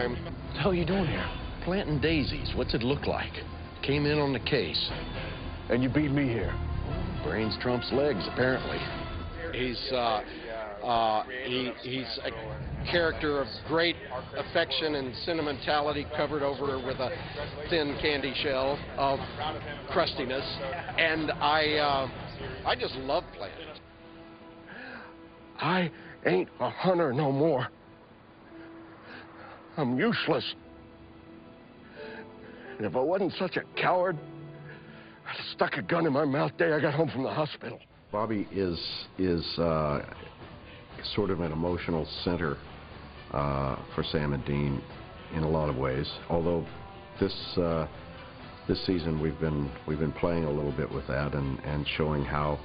time. What the hell are you doing here? Planting daisies. What's it look like? Came in on the case. And you beat me here. Brains trumps legs, apparently. He's a character of great affection and sentimentality covered over with a thin candy shell of crustiness, and I just love playing it. I ain't a hunter no more. I'm useless. And if I wasn't such a coward, I'd have stuck a gun in my mouth the day I got home from the hospital. Bobby is sort of an emotional center for Sam and Dean in a lot of ways. Although this season we've been playing a little bit with that and showing how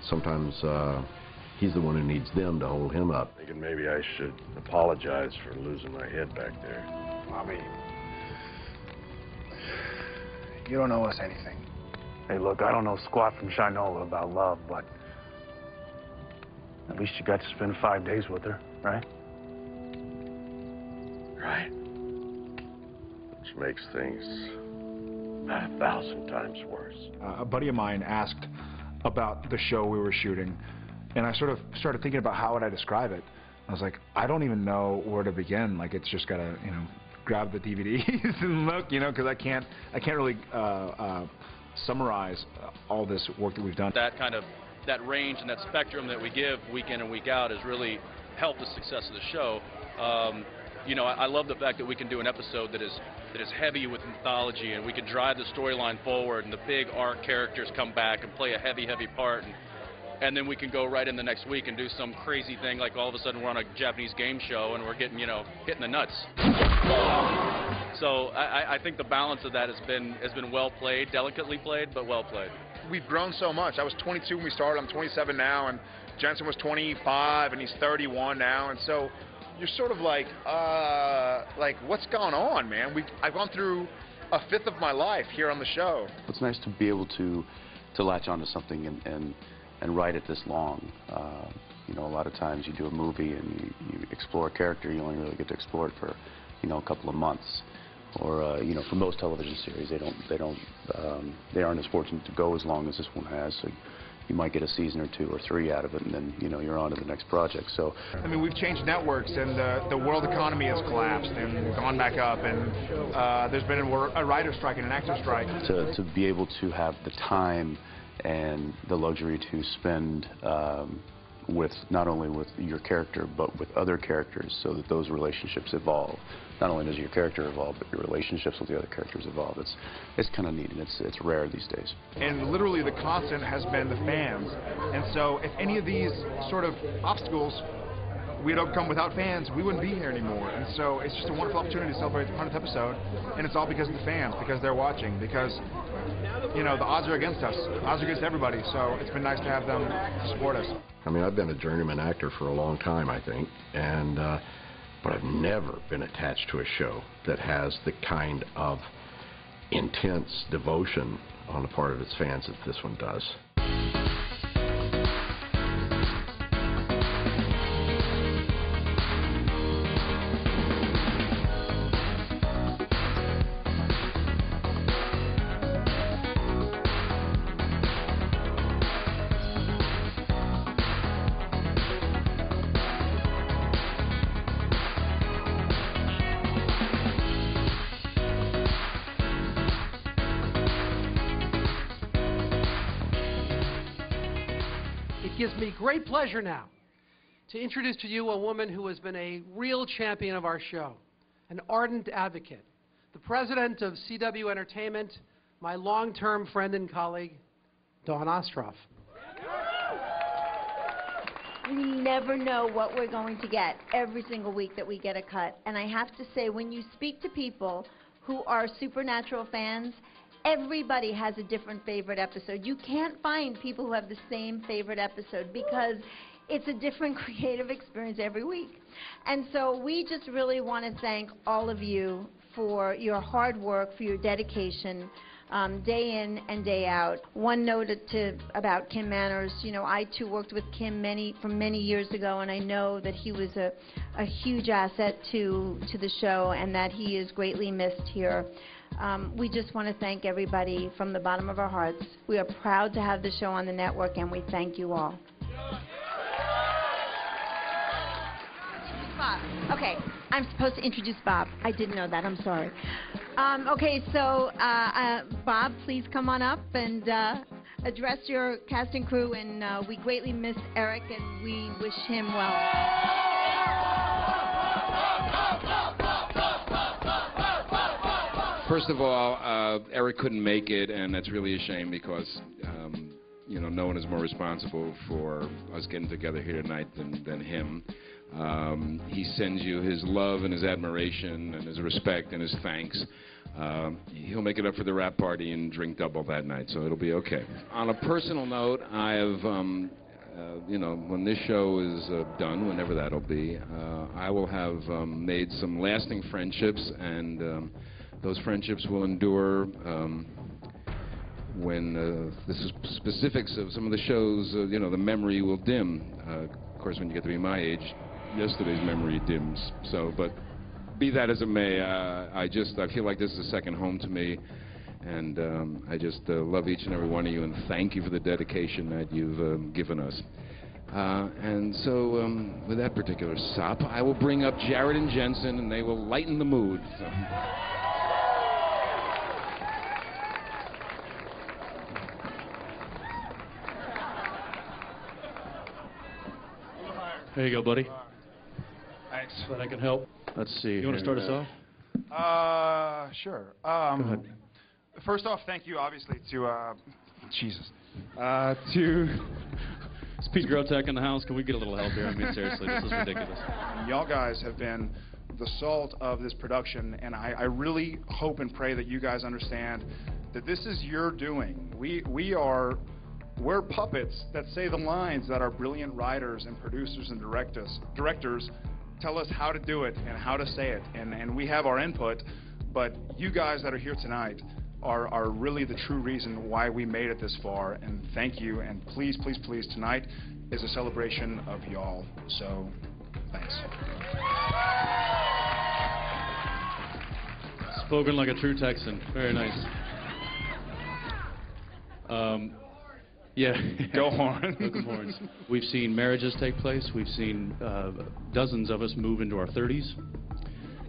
sometimes he's the one who needs them to hold him up. Thinking maybe I should apologize for losing my head back there. Bobby, you don't owe us anything. Hey, look, I don't know squat from Shinola about love, but at least you got to spend 5 days with her, right? Right. Which makes things 1,000 times worse. A buddy of mine asked about the show we were shooting, and I sort of started thinking about how would I describe it. I was like, I don't even know where to begin. Like, it's just gotta, you know, grab the DVDs and look, you know, because I can't really summarize all this work that we've done. That range and that spectrum that we give week in and week out has really helped the success of the show. You know, I love the fact that we can do an episode that is heavy with mythology, and we can drive the storyline forward, and the big arc characters come back and play a heavy part, and then we can go right in the next week and do some crazy thing, like all of a sudden we're on a Japanese game show and we're getting, you know, hitting the nuts. So I think the balance of that has been well played, delicately played, but well played. We've grown so much. I was 22 when we started. I'm 27 now, and Jensen was 25, and he's 31 now, and so you're sort of like what's going on, man? I've gone through a fifth of my life here on the show. It's nice to be able to latch onto something and write it this long. You know, a lot of times you do a movie and you explore a character, you only really get to explore it for, you know, a couple of months. Or you know, for most television series, they aren't as fortunate to go as long as this one has. So you might get a season or 2 or 3 out of it, and then, you know, you're on to the next project. So I mean, we've changed networks, and the world economy has collapsed and gone back up, and there's been a writer strike and an actor strike. To be able to have the time and the luxury to spend with not only with your character but with other characters, so that those relationships evolve. Not only does your character evolve, but your relationships with the other characters evolve. It's kind of neat, and it's rare these days. And literally the constant has been the fans. And so if any of these sort of obstacles we had overcome without fans, we wouldn't be here anymore. And so it's just a wonderful opportunity to celebrate the 100th episode, and it's all because of the fans, because they're watching, because, you know, the odds are against us. The odds are against everybody, so it's been nice to have them support us. I mean, I've been a journeyman actor for a long time, I think, and but I've never been attached to a show that has the kind of intense devotion on the part of its fans that this one does. It gives me great pleasure now to introduce to you a woman who has been a real champion of our show, an ardent advocate, the president of CW Entertainment, my long-term friend and colleague, Dawn Ostroff. We never know what we're going to get every single week that we get a cut. And I have to say, when you speak to people who are Supernatural fans, everybody has a different favorite episode. You can't find people who have the same favorite episode because it's a different creative experience every week. And so we just really want to thank all of you for your hard work, for your dedication. day in and day out. One note about Kim Manners, you know, I too worked with Kim from many years ago, and I know that he was a huge asset to the show and that he is greatly missed here. We just want to thank everybody from the bottom of our hearts. We are proud to have the show on the network, and we thank you all. Bob. Okay, I'm supposed to introduce Bob. I didn't know that. I'm sorry. Okay, so Bob, please come on up and address your cast and crew. And we greatly miss Eric, and we wish him well. First of all, Eric couldn't make it, and that's really a shame because you know, no one is more responsible for us getting together here tonight than him. He sends you his love and his admiration and his respect and his thanks. He'll make it up for the rap party and drink double that night, so it'll be okay. On a personal note, I have, you know, when this show is done, whenever that'll be, I will have made some lasting friendships, and those friendships will endure when the specifics of some of the shows, you know, the memory will dim. Of course, when you get to be my age, yesterday's memory dims. So, but be that as it may, I feel like this is a second home to me, and I just love each and every one of you, and thank you for the dedication that you've given us. And so, with that particular sop, I will bring up Jared and Jensen, and they will lighten the mood. So. There you go, buddy. Thanks. Glad I can help. Let's see. You want to start us off? Sure. Go ahead. First off, thank you, obviously, to to... It's Pete Grotek in the house. Can we get a little help here? I mean, seriously, this is ridiculous. Y'all guys have been the salt of this production, and I really hope and pray that you guys understand that this is your doing. We're puppets that say the lines that our brilliant writers and producers and directors tell us how to do it and how to say it, and we have our input, but you guys that are here tonight are really the true reason why we made it this far, and thank you, and please, please, please, tonight is a celebration of y'all, so thanks. Spoken like a true Texan. Very nice. Yeah. Go horn. Go horns. We've seen marriages take place. We've seen dozens of us move into our 30s.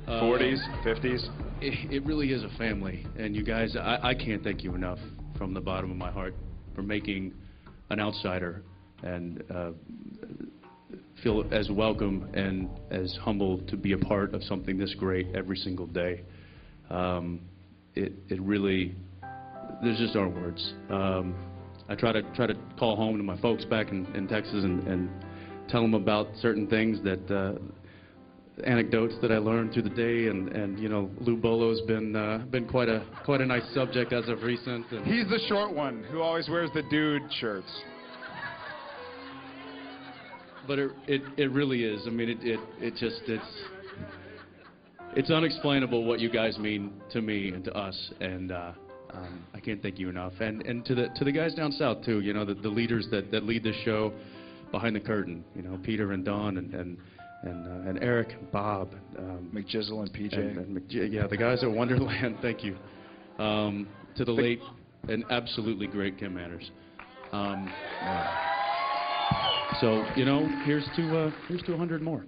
40s, 50s. It really is a family. And you guys, I can't thank you enough from the bottom of my heart for making an outsider and feel as welcome and as humble to be a part of something this great every single day. It really, there's just aren't words. I try to call home to my folks back in Texas and tell them about certain things that anecdotes that I learned through the day, and you know, Lou Bolo's been quite a nice subject as of recent. And he's the short one who always wears the dude shirts. But it really is. I mean, it's unexplainable what you guys mean to me and to us, and I can't thank you enough. And to the guys down south too. You know, the leaders that lead this show behind the curtain. You know, Peter and Don and Eric and Bob. McJizzle and PJ. Yeah, the guys at Wonderland. Thank you. To the late and absolutely great Kim Manners. So you know, here's to 100 more.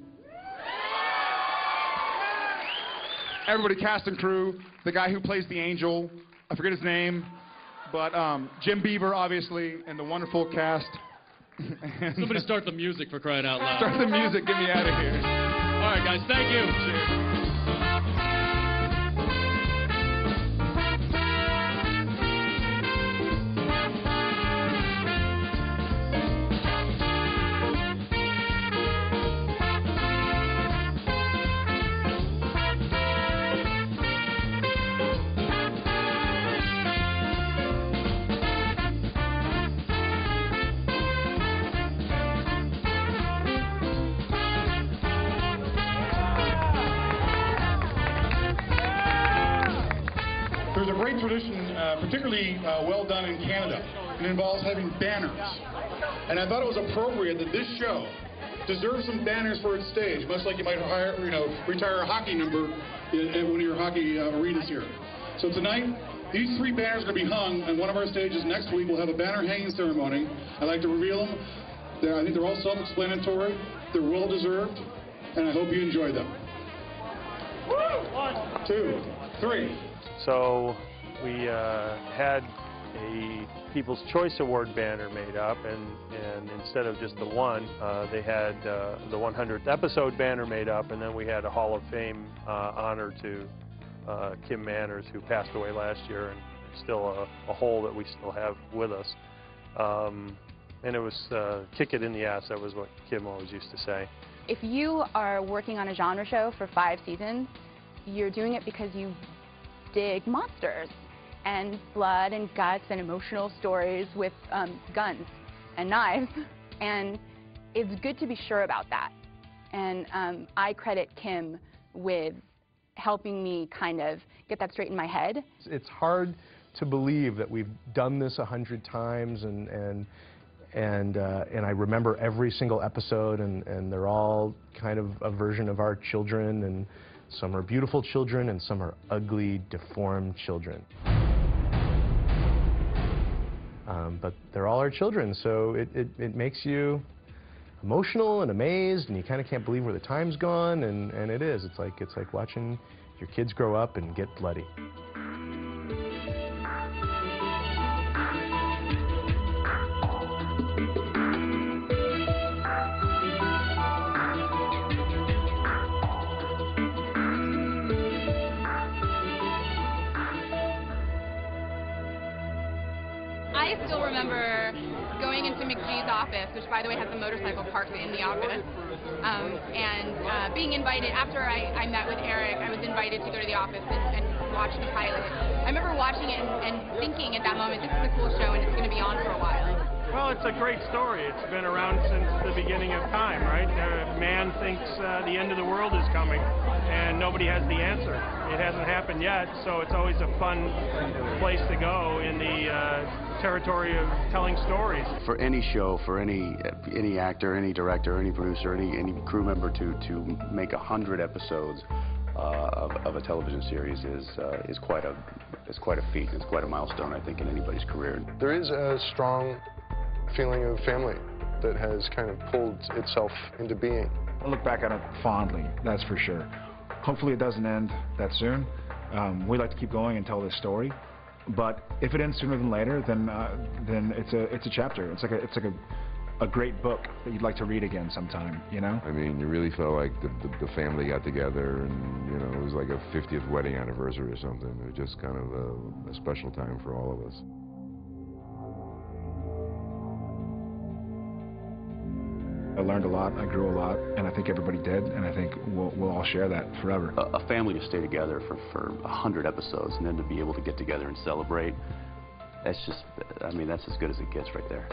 Everybody, cast and crew. The guy who plays the angel, I forget his name, but Jim Beaver, obviously, and the wonderful cast. Somebody start the music, for crying out loud. Start the music. Get me out of here. All right, guys. Thank you. Cheers. a great tradition, particularly well done in Canada. It involves having banners. And I thought it was appropriate that this show deserves some banners for its stage, much like you might hire, retire a hockey number at one of your hockey arenas here. So tonight, these 3 banners are going to be hung on one of our stages. Next week, we'll have a banner hanging ceremony. I'd like to reveal them. I think they're all self-explanatory. They're well-deserved, and I hope you enjoy them. 1, 2, 3. So we had a People's Choice Award banner made up, and instead of just the one, they had the 100th episode banner made up, and then we had a Hall of Fame honor to Kim Manners, who passed away last year, and still a hole that we still have with us. And it was kick it in the ass. That was what Kim always used to say. If you are working on a genre show for 5 seasons, you're doing it because you dig monsters and blood and guts and emotional stories with guns and knives, and it's good to be sure about that. And I credit Kim with helping me kind of get that straight in my head. It's hard to believe that we've done this 100 times, and I remember every single episode, and they're all kind of a version of our children, and some are beautiful children, and some are ugly, deformed children. But they're all our children, so it makes you emotional and amazed, and you kind of can't believe where the time's gone, and it is. It's like watching your kids grow up and get bloody. I still remember going into McGee's office, which by the way has a motorcycle parked in the office, and being invited, after I met with Eric, I was invited to go to the office and watch the pilot. I remember watching it and thinking at that moment, this is a cool show and it's going to be on for a while. Well, it's a great story. It's been around since the beginning of time, right? Man thinks the end of the world is coming, and nobody has the answer. It hasn't happened yet, so it's always a fun place to go in the territory of telling stories. For any show, for any actor, any director, any producer, any crew member to make 100 episodes of a television series is quite a feat. It's quite a milestone, I think, in anybody's career. There is a strong feeling of family that has kind of pulled itself into being. I look back at it fondly, that's for sure. Hopefully it doesn't end that soon. We like to keep going and tell this story, but if it ends sooner than later, then it's a chapter. It's like a great book that you'd like to read again sometime, you know? I mean, you really felt like the family got together, and you know, it was like a 50th wedding anniversary or something. It was just kind of a special time for all of us. I learned a lot, I grew a lot, and I think everybody did, and I think we'll all share that forever. A family to stay together for 100 episodes, and then to be able to get together and celebrate, that's just, I mean, that's as good as it gets right there.